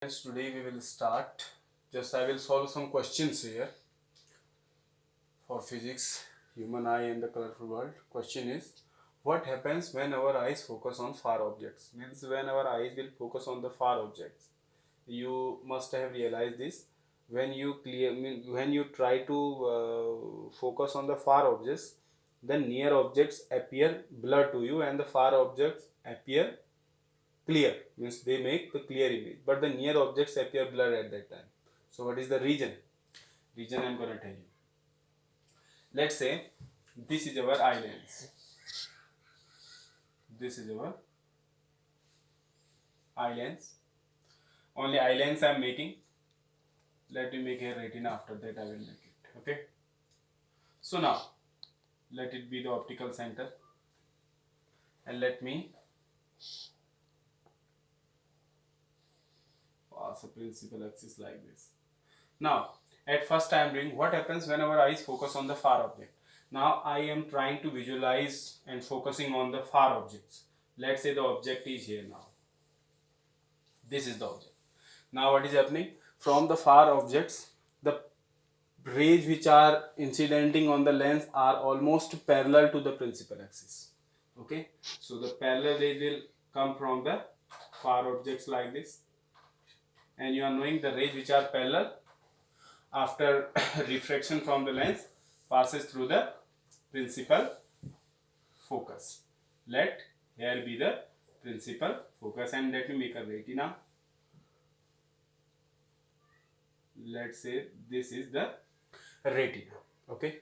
Friends, today we will start. I will solve some questions here for physics, human eye, and the colorful world. Question is, what happens when our eyes focus on far objects? Means when our eyes will focus on the far objects. You must have realized this. When you try to focus on the far objects, the near objects appear blurred to you, and the far objects appear clear, means they make the clear image, but the near objects appear blurred at that time. So what is the reason I'm going to tell you. Let's say this is our eye lens, this is our eye lens, only eye lens I'm making. Let me make a retina, after that I will make it. Okay, so now let it be the optical center, and let me pass a principal axis like this. Now at first I am doing what happens when our eyes focus on the far object. Now I am trying to visualize and focusing on the far objects. Let's say the object is here. Now this is the object. Now what is happening? From the far objects, the rays which are incidenting on the lens are almost parallel to the principal axis. Okay, so the parallel rays will come from the far objects like this, and you are knowing the rays which are parallel after refraction from the lens passes through the principal focus. Let here be the principal focus, and let me make a retina. Let's say this is the retina. Okay,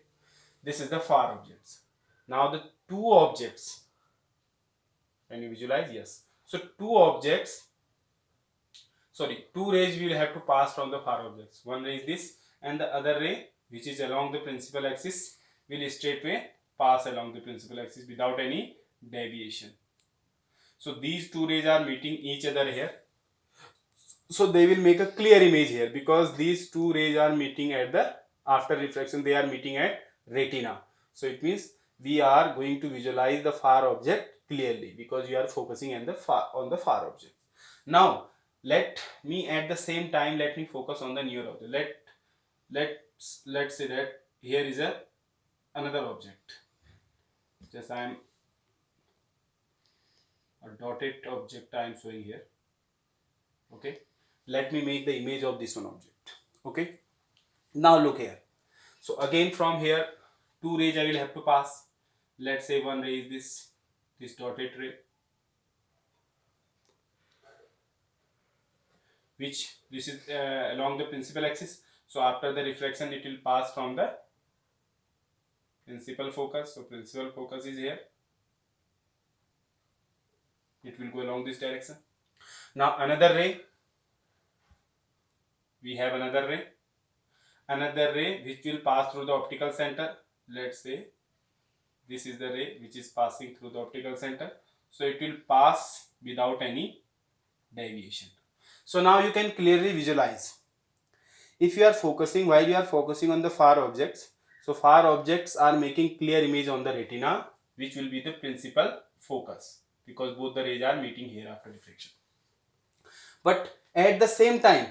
this is the far objects. Now the two objects, can you visualize? Yes. So two rays will have to pass from the far objects. One ray is this, and the other ray, which is along the principal axis, will straightway pass along the principal axis without any deviation. So these two rays are meeting each other here. So they will make a clear image here, because these two rays are meeting at the, after refraction they are meeting at retina. So it means we are going to visualize the far object clearly, because we are focusing on the far object. Now let me at the same time let me focus on the near object. Let's say that here is another object. Just I am a dotted object I am showing here. Okay, let me make the image of this one object. Okay, now look here. So again from here two rays I will have to pass. Let's say one ray is this dotted ray, which this is along the principal axis. So after the reflection it will pass from the principal focus. So principal focus is here, it will go along this direction. Now another ray, we have another ray which will pass through the optical center. Let's say this is the ray which is passing through the optical center, so it will pass without any deviation. So now you can clearly visualize, if you are focusing, while you are focusing on the far objects, so far objects are making clear image on the retina, which will be the principal focus, because both the rays are meeting here after reflection. But at the same time,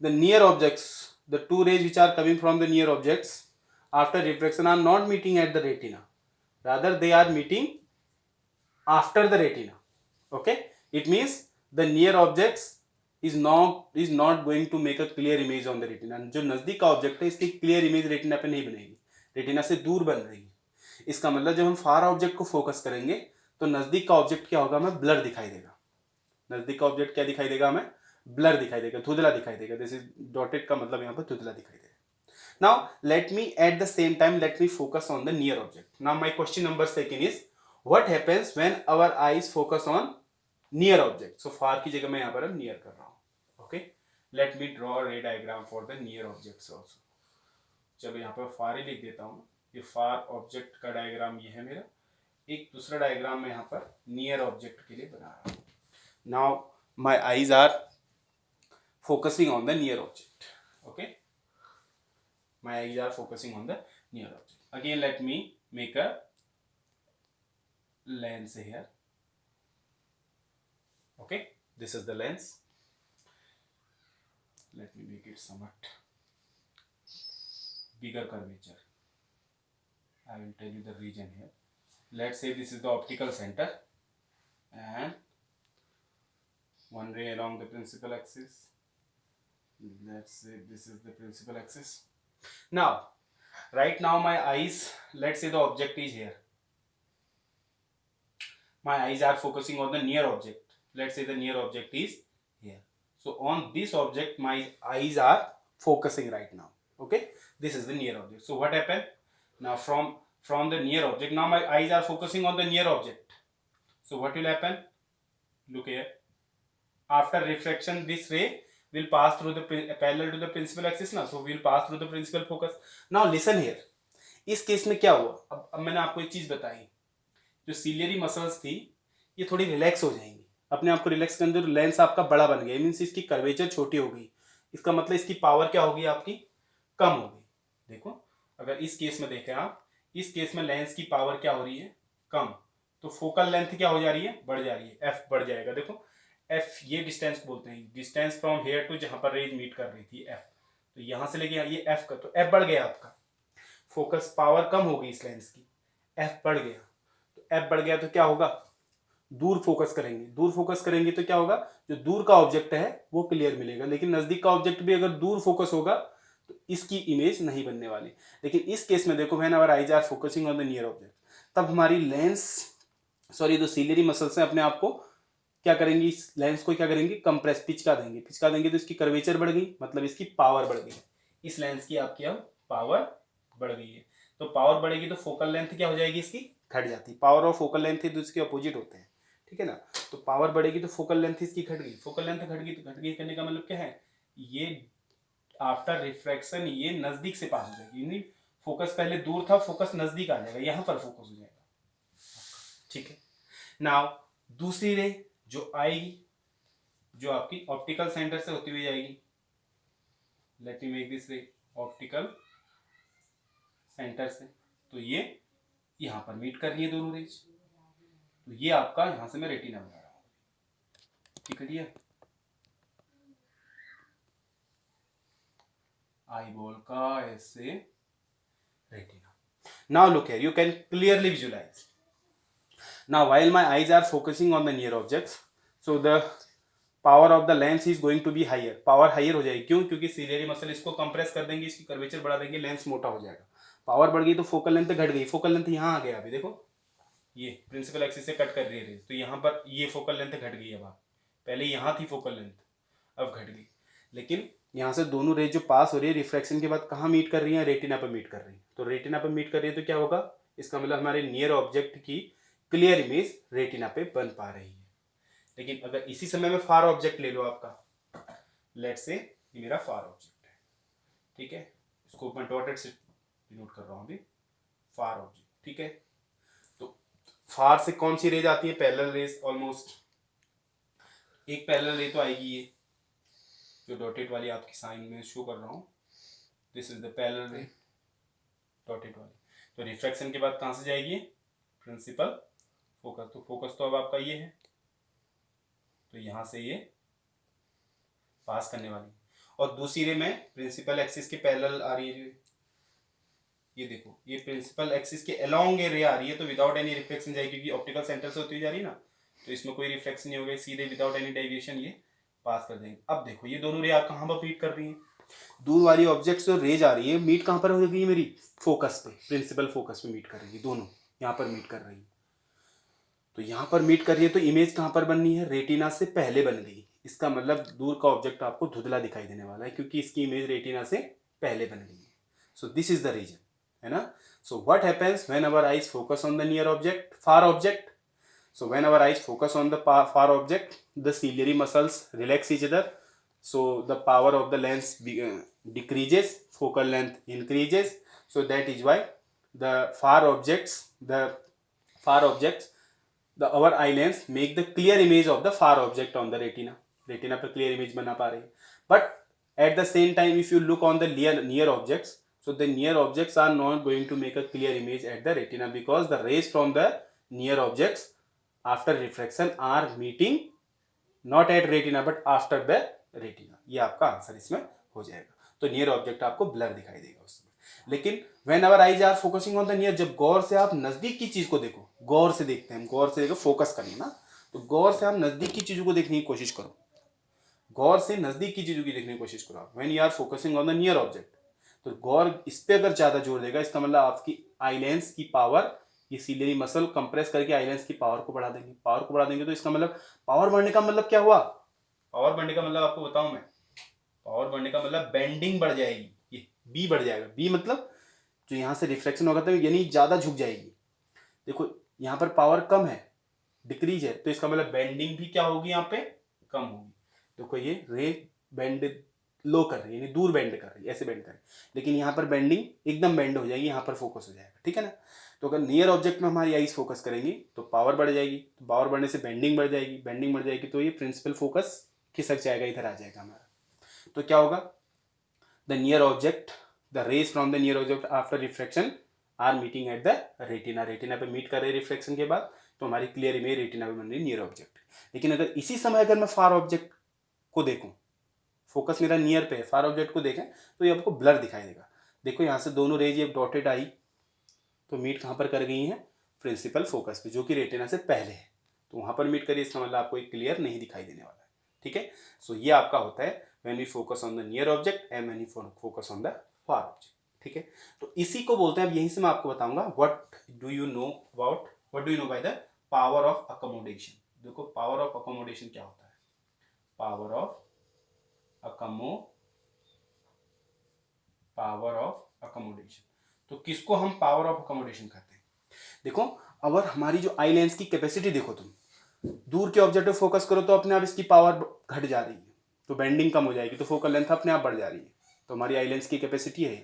the near objects, the two rays which are coming from the near objects after reflection are not meeting at the retina, rather they are meeting after the retina. Okay, it means the near objects is not going to make a clear image on the retina. जो नजदीक का object है इसकी clear image retina पे नहीं बनेगी, retina से दूर बन रही। इसका मतलब जब हम फार ऑब्जेक्ट को फोकस करेंगे तो नजदीक का ऑब्जेक्ट क्या होगा, हमें ब्लर दिखाई देगा। नजदीक का ऑब्जेक्ट क्या दिखाई देगा, हमें ब्लर दिखाई देगा, धुंधला दिखाई देगा। दिस इज डॉटेड का मतलब यहाँ पर धुंधला दिखाई देगा। Now let me at the same time let me focus on the near object. Now my question number second is, what happens when our eyes focus on near object? So far की जगह मैं यहाँ पर near कर रहा हूँ। Okay, let me draw a ray diagram for the near objects also. चलो यहाँ पर far ही लिख देता हूँ। ये far object का डायग्राम ये है मेरा, एक दूसरा डायग्राम मैं यहाँ पर near object के लिए बना रहा हूँ। Now my eyes are focusing on the near object. Okay, my eyes are focusing on the near object. Again let me make a lens here. Okay, this is the lens. let me make it somewhat bigger curvature. I will tell you the region here. Let's say this is the optical center and one ray along the principal axis. Let's say this is the principal axis. Now right now my eyes, let's say the object is here, my eyes are focusing on the near object. Let's say the near object is here, so on this object my eyes are focusing right now. Okay, this is the near object. So what happened now, from the near object, now my eyes are focusing on the near object. So what will happen, look here, after refraction this ray will pass through the parallel to the principal axis ना, so will pass through the principal focus. Now listen here, इस case में क्या हुआ, अब मैंने आपको एक चीज बताई, जो सीलियरी मसल्स थी ये थोड़ी रिलैक्स हो जाएंगी, अपने आप को रिलैक्स करने दो, लेंस आपका बड़ा बन गया, मीन्स इसकी कर्वेचर छोटी हो गई, इसका मतलब इसकी पावर क्या होगी आपकी, कम हो गई। देखो अगर इस केस में देखें आप, इस केस में लेंस की पावर क्या हो रही है, कम, तो फोकल लेंथ क्या हो जा रही है, बढ़ जा रही है, एफ बढ़ जाएगा। देखो एफ ये डिस्टेंस बोलते हैं, डिस्टेंस फ्रॉम हेयर टू जहां पर रेज मीट कर रही थी एफ, तो यहां से लेके ये एफ का, तो एफ बढ़ गया आपका, फोकस पावर कम होगी इस लेंस की, एफ बढ़ गया, तो एफ बढ़ गया तो क्या होगा, दूर फोकस करेंगे, दूर फोकस करेंगे तो क्या होगा, जो दूर का ऑब्जेक्ट है वो क्लियर मिलेगा, लेकिन नजदीक का ऑब्जेक्ट भी अगर दूर फोकस होगा तो इसकी इमेज नहीं बनने वाली। लेकिन इस केस में देखो, when our eyes are focusing on the near object, तब हमारी लेंस सॉरी जो सीलियरी मसल्स हैं अपने आप को क्या करेंगी, इस लेंस को क्या करेंगे, कंप्रेस, पिचका देंगे, पिचका देंगे तो इसकी कर्वेचर बढ़ गई, मतलब इसकी पावर बढ़ गई, इस लेंस की आपकी अब पावर बढ़ गई है। तो पावर बढ़ेगी तो फोकल लेंथ क्या हो जाएगी, इसकी घट जाती है, पावर और फोकल लेंथ तो इसके अपोजिट होते हैं, ठीक है ना। तो पावर बढ़ेगी तो फोकल लेंथ इसकी घट गई, फोकल लेंथ घट गई तो घट गई करने का मतलब क्या है, ये आफ्टर रिफ्रैक्शन ये नजदीक से पास हो जाएगी, यानी फोकस पहले दूर था, फोकस नजदीक आ जाएगा, यहां पर फोकस हो जाएगा, ठीक है। नाउ दूसरी रे जो आएगी, जो आपकी ऑप्टिकल सेंटर से होती हुई जाएगी, let me make this ray optical centre से, तो ये यहां पर मीट कर रही है दोनों रेज, तो ये आपका यहां से मैं रेटिना बना रहा हूं, ठीक है, आई बॉल का ऐसे retina. Now look here, you can clearly visualize, now while my eyes are focusing on the near objects, so the power of the lens is going to be higher, power higher हो जाएगी, क्यों, क्योंकि ciliary muscle इसको compress कर देंगे, इसकी curvature बढ़ा देंगे, लेंस मोटा हो जाएगा, पावर बढ़ गई तो फोकल लेंथ घट गई, फोकल लेंथ यहाँ आ गया, अभी देखो ये प्रिंसिपल एक्सिस से कट कर रही है, तो यहाँ पर ये फोकल लेंथ घट गई, अब पहले यहाँ थी फोकल लेंथ, अब घट गई, लेकिन यहाँ से दोनों रेज जो पास हो रही है रिफ्रैक्शन के बाद कहाँ मीट कर रही है, रेटिना पर मीट कर रही है, तो रेटिना पर मीट कर रही है तो क्या होगा, इसका मतलब हमारे नियर ऑब्जेक्ट की क्लियर इमेज रेटिना पे बन पा रही है। लेकिन अगर इसी समय में फार ऑब्जेक्ट ले लो आपका, लेट से ये मेरा फार ऑब्जेक्ट है, ठीक है, इसको मैं डॉटेड से डिनोट कर रहा हूं अभी, फार ऑब्जेक्ट, ठीक है। तो फार से कौन सी रेज आती है, पैरेलल रेज, ऑलमोस्ट एक पैरेलल रे तो आएगी, ये जो डॉटेड वाली आपकी साइन में शो कर रहा हूं, दिस इज द पैरेलल रे, डॉटेड वाली, तो रिफ्रैक्शन के बाद कहां से जाएगी, प्रिंसिपल फोकस, तो फोकस तो अब आपका ये है, तो यहां से ये पास करने वाली, और दूसरी रे में प्रिंसिपल एक्सिस के पैरेलल आ रही है, ये देखो ये प्रिंसिपल एक्सिस के अलोंग ये रे आ रही है, तो विदाउट एनी रिफ्लेक्शन जाएगी, क्योंकि ऑप्टिकल सेंटर से होती जा रही है ना, तो इसमें कोई रिफ्लेक्शन नहीं होगा, सीधे विदाउट एनी डेविएशन ये पास कर देंगे। अब देखो ये दोनों रे आप कहाँ पर मीट कर रही है, दूर वाली ऑब्जेक्ट जो रेज आ रही है मीट कहाँ पर हो गई है, मेरी फोकस पे, प्रिंसिपल फोकस पे मीट कर रही है, दोनों यहाँ पर मीट कर रही है, तो यहाँ पर मीट कर रही है, तो इमेज कहाँ पर बननी है, रेटिना से पहले बन गई, इसका मतलब दूर का ऑब्जेक्ट आपको धुंधला दिखाई देने वाला है, क्योंकि इसकी इमेज रेटिना से पहले बन गई है। So this is the reason, है ना। So what happens when our eyes focus on the near object, far object, so when our eyes focus on the far object, the ciliary muscles relax each other, so the power of the lens decreases, focal length increases, so that is why the far objects our eye lens make the clear image of the far object on the retina पे clear image बना पा रही है। But at the same time if you look on the near objects, so the near objects are not going to make a clear image at the retina, because the rays from the near objects after refraction are meeting not at retina but after the retina. ये आपका answer इसमें हो जाएगा। तो near object आपको blur दिखाई देगा उस समय। लेकिन when our eyes are focusing on the near, जब गौर से आप नजदीक की चीज को देखो, गौर से देखते हैं हम, गौर से देखो, फोकस करना ना, तो गौर से आप नजदीक की चीजों को देखने की कोशिश करो, गौर से नजदीक की चीजों की देखने की कोशिश करो। When you are focusing on the near object, तो गौर इस पे अगर ज्यादा जोर देगा, इसका मतलब आपकी आई लेंस की पावर, ये सीलियरी मसल कंप्रेस करके आई लेंस की पावर को बढ़ा देंगे। पावर को बढ़ा देंगे तो इसका मतलब, पावर बढ़ने का मतलब क्या हुआ? पावर बढ़ने का मतलब आपको बताऊं मैं, पावर बढ़ने का मतलब बेंडिंग बढ़ जाएगी, ये बी बढ़ जाएगा। बी मतलब जो यहाँ से रिफ्लेक्शन होगा, तो यानी ज्यादा झुक जाएगी। देखो यहाँ पर पावर कम है, डिक्रीज है, तो इसका मतलब बेंडिंग भी क्या होगी, यहाँ पे कम होगी। देखो ये रे बेंड लो कर रही है, यानी दूर बेंड कर रही है, ऐसे बेंड कर रही है, लेकिन यहाँ पर बेंडिंग एकदम बेंड हो जाएगी, यहाँ पर फोकस हो जाएगा, ठीक है ना। तो अगर नियर ऑब्जेक्ट में हमारी आईज फोकस करेंगी तो पावर बढ़ जाएगी, तो पावर बढ़ने से बेंडिंग बढ़ जाएगी, बेंडिंग बढ़ जाएगी तो ये प्रिंसिपल फोकस खिसक जाएगा, इधर आ जाएगा हमारा। तो क्या होगा, the near object, the rays from the near object after reflection are meeting at the retina, retina पे मीट कर रहे हैं रिफ्लेक्शन के बाद, तो हमारी क्लियर इमेज रेटिना पे बन रही है नियर ऑब्जेक्ट। लेकिन अगर इसी समय अगर मैं फार ऑब्जेक्ट को देखूं, फोकस मेरा नियर पे है, फार ऑब्जेक्ट को देखें तो ये आपको ब्लर दिखाई देगा। देखो यहाँ से दोनों रेज ये डॉटेड आई, तो मीट कहाँ पर कर गई हैं, प्रिंसिपल फोकस पे, जो कि रेटिना से पहले है, तो वहां पर मीट करिए, इसका मतलब आपको एक क्लियर नहीं दिखाई देने वाला है, ठीक है। सो ये आपका होता है when we focus on the near object and when we focus on the far object, ठीक है। तो इसी को बोलते हैं, अब यहीं से मैं आपको बताऊंगा what do you know about, what do you know by the power of accommodation. देखो पावर ऑफ अकोमोडेशन क्या होता है, पावर ऑफ अकोमोडेशन। तो किसको हम पावर ऑफ अकोमोडेशन कहते हैं? देखो अगर हमारी जो आई लेंस की कैपेसिटी देखो, तुम दूर के ऑब्जेक्ट पे फोकस करो तो अपने आप इसकी पावर घट जा रही है, तो बेंडिंग कम हो जाएगी, तो फोकल लेंथ अपने आप बढ़ जा रही है, तो हमारी आई लेंस की कैपेसिटी है।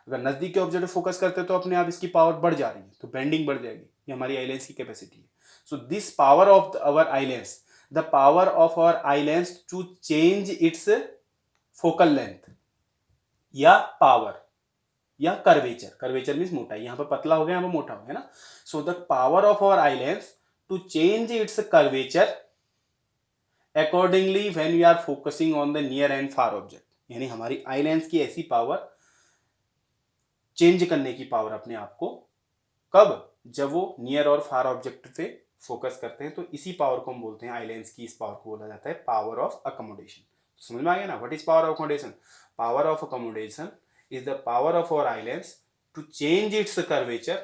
अगर नजदीक के ऑब्जेक्ट पे फोकस करते हो तो अपने आप इसकी पावर बढ़ जा रही है, तो बेंडिंग बढ़ जाएगी, ये हमारी आई लेंस की कैपेसिटी है। So this power of our eye lens, the power of our eye lens to change its focal length या पावर या कर्वेचर, कर्वेचर मीन्स मोटाई, यहाँ पर पतला हो गया, यहाँ पर मोटा हो गया ना। So the power of our eye lens to change its curvature accordingly when we are focusing on the near and far object, यानी हमारी आई लेंस की ऐसी पावर, चेंज करने की पावर अपने आप को, कब, जब वो नियर और फार ऑब्जेक्ट पे फोकस करते हैं, तो इसी पावर को हम बोलते हैं, आई लेंस की इस पावर को बोला जाता है पावर ऑफ अकोमोडेशन। समझ में आ गया ना, what is power of accommodation? Power of accommodation is the power of our eye lens to change its curvature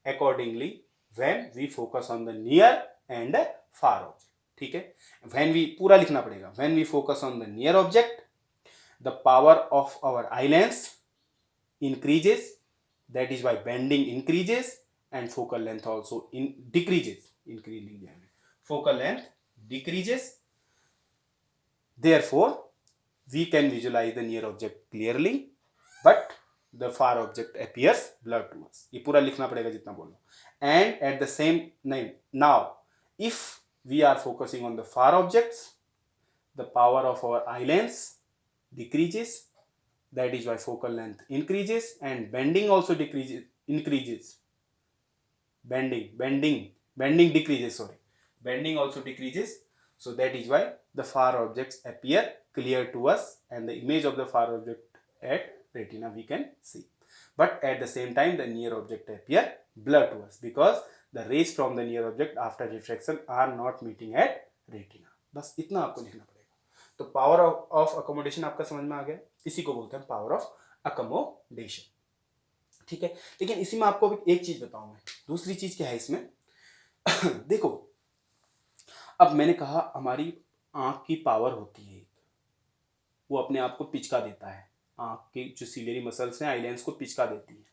accordingly when we focus on the near and far object, ठीक है। when we, पूरा लिखना पड़ेगा, when we focus on the near object the power of our eye lens increases, that is why bending increases and focal length also decreases, focal length decreases, therefore we can visualize the near object clearly but the far object appears blurred to us, ये पूरा लिखना पड़ेगा जितना बोल रहा हूं। and at the same name now if we are focusing on the far objects the power of our eye lens decreases, that is why focal length increases and bending also increases, bending decreases, sorry, bending also decreases, so that is why the far objects appear clear to us and the image of the far object at retina we can see, but at the same time the near object appear blurred to us because the rays from the near object after refraction are not meeting at retina। बस इतना आपको लिखना पड़ेगा। तो power of accommodation आपका समझ में आ गया, इसी को बोलते हैं पावर ऑफ अकोमोडेशन, ठीक है। लेकिन इसी में आपको एक चीज बताऊं मैं, दूसरी चीज क्या है इसमें देखो अब मैंने कहा हमारी आंख की पावर होती है, वो अपने आप को पिचका देता है, आंख की जो सिलेरी मसल्स हैं आई लेंस को पिचका देती है,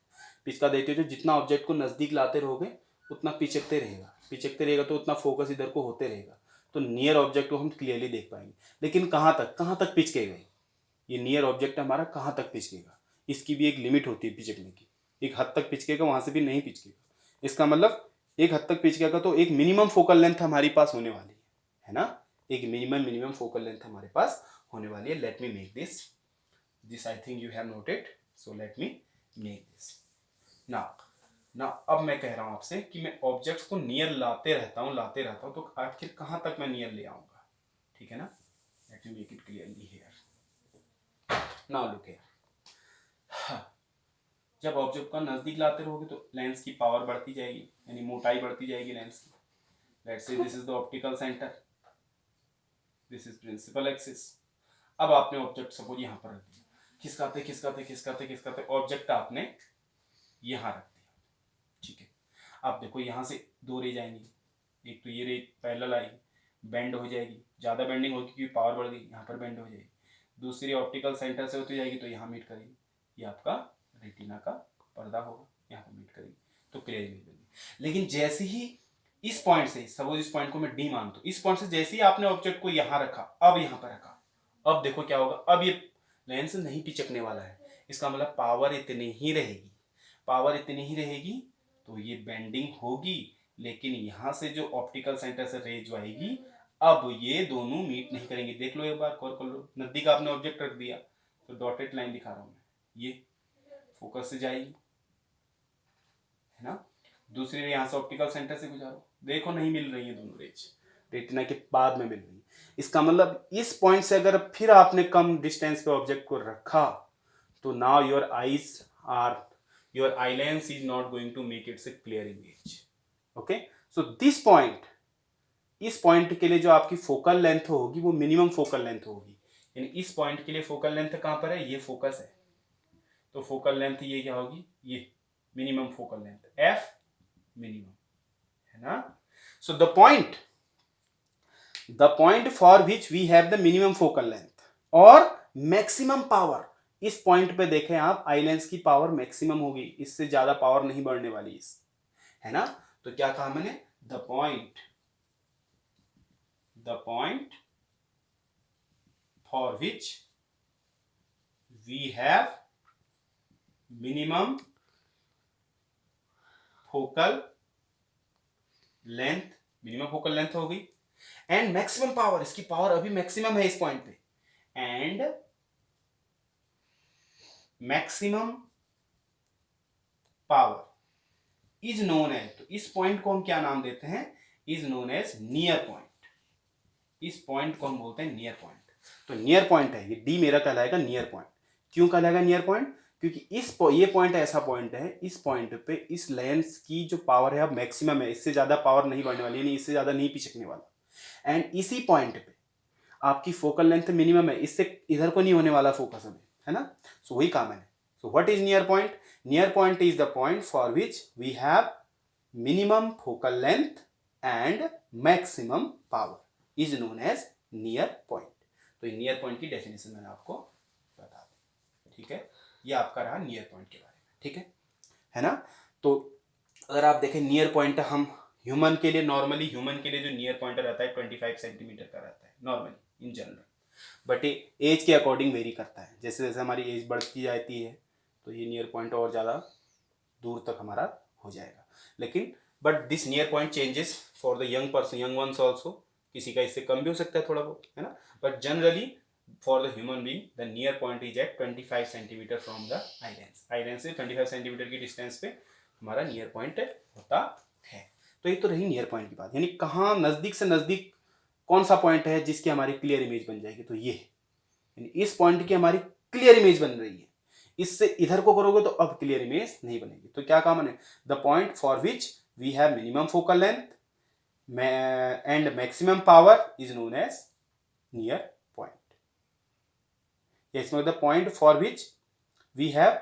पिचका देती है, तो जितना ऑब्जेक्ट को नजदीक लाते रहोगे उतना पिचकते रहेगा तो उतना फोकस इधर को होते रहेगा, तो नियर ऑब्जेक्ट को हम क्लियरली देख पाएंगे। लेकिन कहाँ तक पिचकेगा ये नियर ऑब्जेक्ट हमारा, कहाँ तक पिचकेगा, इसकी भी एक लिमिट होती है पिचकने की, एक हद तक पिचकेगा, वहां से भी नहीं पिचकेगा, इसका मतलब एक हद तक पिचकेगा तो एक मिनिमम फोकल लेंथ हमारे पास होने वाली है ना, एक मिनिमम फोकल लेंथ हमारे पास होने वाली है। Let me make this I think you have noted, so let me make this ना अब मैं कह रहा हूं आपसे कि मैं ऑब्जेक्ट्स को नियर लाते रहता हूं तो आखिर कहां तक मैं नियर ले आऊंगा, ठीक है ना। to make it clearly here. Now look here. जब ऑब्जेक्ट का नजदीक लाते रहोगे तो लेंस की पावर बढ़ती जाएगी, यानी मोटाई बढ़ती जाएगी लेंस की. Let's say this is the optical centre, this is principal axis. अब आपने ऑब्जेक्ट सपोज यहाँ पर रख दिया, खिसकाते ऑब्जेक्ट आपने यहाँ रख दिया. ठीक है, अब देखो यहाँ से दो रे जाएंगी, एक तो ये रे पैरेलल आएगी, बेंड हो जाएगी, ज़्यादा बेंडिंग होगी क्योंकि पावर बढ़ गई, यहाँ पर बेंड हो जाएगी. दूसरी ऑप्टिकल सेंटर से होती जाएगी तो यहाँ मीट करेगी, ये आपका रेटिना का पर्दा होगा, यहाँ पर मीट करेगी तो क्लियर इमेज बनेगी. लेकिन जैसे ही इस पॉइंट से, सपोज इस पॉइंट को मैं डी मानता हूँ, इस पॉइंट से जैसे ही आपने ऑब्जेक्ट को यहाँ रखा, अब यहाँ पर रखा, अब देखो क्या होगा, अब ये लेंस नहीं पिचकने वाला है. इसका मतलब पावर इतनी ही रहेगी, पावर इतनी ही रहेगी तो ये बेंडिंग होगी, लेकिन यहाँ से जो ऑप्टिकल सेंटर से रेज आएगी, अब ये दोनों मीट नहीं करेंगे. देख लो एक बार, गौर कर लो, नजदीक आपने ऑब्जेक्ट रख दिया तो डॉटेड लाइन दिखा रहा हूँ मैं, ये फोकस से जाएगी, है ना. दूसरी रे यहाँ से ऑप्टिकल सेंटर से गुजारो, देखो नहीं मिल रही है दोनों रेज, रेटिना के बाद में मिल रही है. इसका मतलब इस पॉइंट से अगर फिर आपने कम डिस्टेंस पे ऑब्जेक्ट को रखा तो now your eye lens is not going to make its a clear image. Okay, so this point, इस पॉइंट के लिए जो आपकी फोकल लेंथ होगी वो मिनिमम फोकल लेंथ होगी. यानी इस पॉइंट के लिए फोकल लेंथ कहाँ पर है, ये फोकस है, तो फोकल लेंथ ये क्या होगी, ये minimum focal length, F minimum, है ना. So the point for which we have the minimum focal length और मैक्सिमम पावर, इस पॉइंट पे देखें आप, आई लेंस की पावर मैक्सिमम होगी, इससे ज्यादा पावर नहीं बढ़ने वाली इस, है ना. तो क्या कहा मैंने, the point for which we have minimum focal length हो गई, एंड मैक्सिमम पावर, इसकी पावर अभी मैक्सिमम है इस पॉइंट पे, and maximum power is known as, तो इस पॉइंट को हम क्या नाम देते हैं, is known as near point. इस पॉइंट को हम बोलते हैं नियर पॉइंट. तो नियर पॉइंट है ये, डी मेरा कहलाएगा नियर पॉइंट. क्यों कहलाएगा नियर पॉइंट, क्योंकि ये पॉइंट ऐसा पॉइंट है, इस पॉइंट पे इस लेंस की जो पावर है अब मैक्सिमम है, इससे ज्यादा पावर नहीं बढ़ने वाली, यानी इससे ज्यादा नहीं पिचकने वाला. एंड इसी पॉइंट पे आपकी फोकल लेंथ मिनिमम है, इससे इधर को नहीं होने वाला फोकस हमें, है ना. सो वही काम है. So what is near point, near point is the point for which we have minimum focal length and maximum power is known as near point. तो नियर पॉइंट की डेफिनेशन मैंने आपको बता दी. ठीक है, ये आपका रहा नियर पॉइंट के बारे में. ठीक है ना. तो अगर आप देखें नियर पॉइंट, हम ह्यूमन के लिए, नॉर्मली ह्यूमन के लिए जो नियर पॉइंट रहता है 25 सेंटीमीटर का रहता है नॉर्मली इन जनरल, बट ये एज के अकॉर्डिंग वेरी करता है. जैसे जैसे हमारी एज बढ़ती जाती है तो ये नियर पॉइंट और ज़्यादा दूर तक हमारा हो जाएगा. लेकिन but this near point changes for the young person, young ones also, किसी का इससे कम भी हो सकता है थोड़ा बहुत, है ना. But generally for the human being the near point is at 25 centimetre from the eye lens. Eye lens से 25 सेंटीमीटर की डिस्टेंस पे हमारा नियर पॉइंट होता है. तो ये तो रही नियर पॉइंट की बात, यानी कहाँ नजदीक से नजदीक कौन सा पॉइंट है जिसकी हमारी क्लियर इमेज बन जाएगी, तो ये है, यानी इस पॉइंट की हमारी क्लियर इमेज बन रही है. इससे इधर को करोगे तो अब क्लियर इमेज नहीं बनेगी. तो क्या कहा मैंने, the point for which we have minimum focal length and maximum power is known as near point. इसमें the point for which we have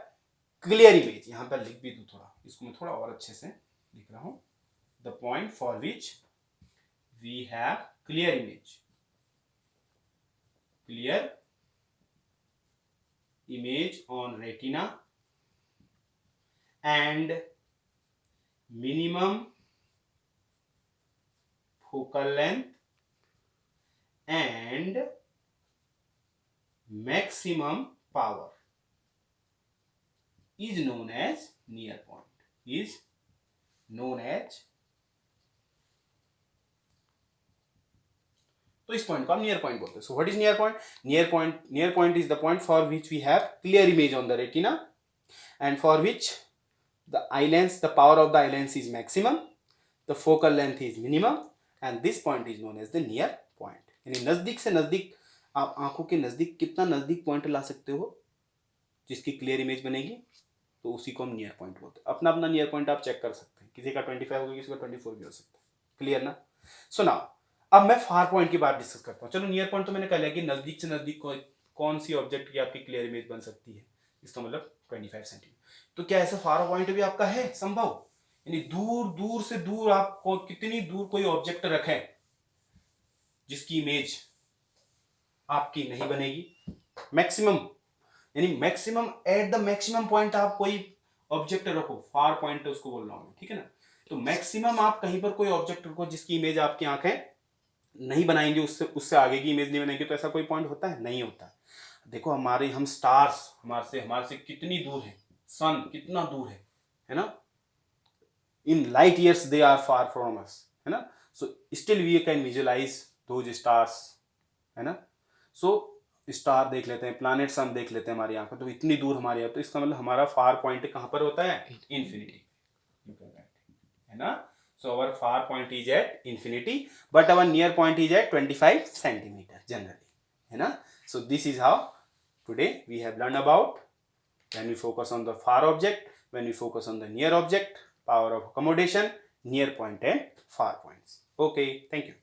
clear image, यहां पर लिख भी दूं थोड़ा, इसको मैं थोड़ा और अच्छे से लिख रहा हूं. The point for which we have clear image on retina and minimum focal length and maximum power is known as near point, is known as, तो इस पॉइंट को हम नियर पॉइंट बोलते हैं. So what is near point, near point is the point for which we have clear image on the retina and for which the eye lens, the power of the eye lens is maximum, the focal length is minimum, and this point is known as the near point. यानी नजदीक से नजदीक आप आंखों के नज़दीक कितना नज़दीक पॉइंट ला सकते हो जिसकी क्लियर इमेज बनेगी, तो उसी को हम नियर पॉइंट बोलते हैं। अपना अपना नियर पॉइंट आप चेक कर सकते हैं, किसी का 25 होगा, किसी का 24 भी हो सकता है। क्लियर ना? सो नाउ अब मैं फार पॉइंट की बात डिस्कस करता हूँ। चलो नियर पॉइंट तो मैंने कह लिया कि नज़दीक से नज़दीक कौन सी ऑब्जेक्ट की आपकी क्लियर इमेज बन सकती है, इसका मतलब 25 सेंटीमीटर। तो क्या ऐसा फार पॉइंट भी आपका है संभव, यानी दूर दूर से दूर आप कितनी दूर कोई ऑब्जेक्ट रखें जिसकी इमेज आपकी नहीं बनेगी, मैक्सिमम, यानी maximum at the maximum point आप कोई ऑब्जेक्ट रखो, फार पॉइंट उसको बोल रहा हूं, ठीक है ना। तो मैक्सिमम आप कहीं पर कोई ऑब्जेक्ट रखो जिसकी इमेज आपकी आंखें नहीं बनाएंगे, उससे उससे आगे की इमेज नहीं बनेगी, तो ऐसा कोई पॉइंट होता है? नहीं होता। देखो हमारे हम स्टार्स हमारे से कितनी दूर है, सन कितना दूर है ना, in light years they are far from us, है ना। So still we can visualize those stars, है ना। सो स्टार देख लेते हैं, प्लैनेट्स हम देख लेते हैं हमारी आंखों, तो इतनी दूर हमारे यहाँ, तो इसका मतलब हमारा फार पॉइंट कहाँ पर होता है? इन्फिनिटी, है ना। So our far point is at infinity, but our near point is at 25 centimetre generally, है ना। So this is how today we have learn about when we focus on the far object, when we focus on the near object, power of accommodation, near point and far points. Okay, thank you.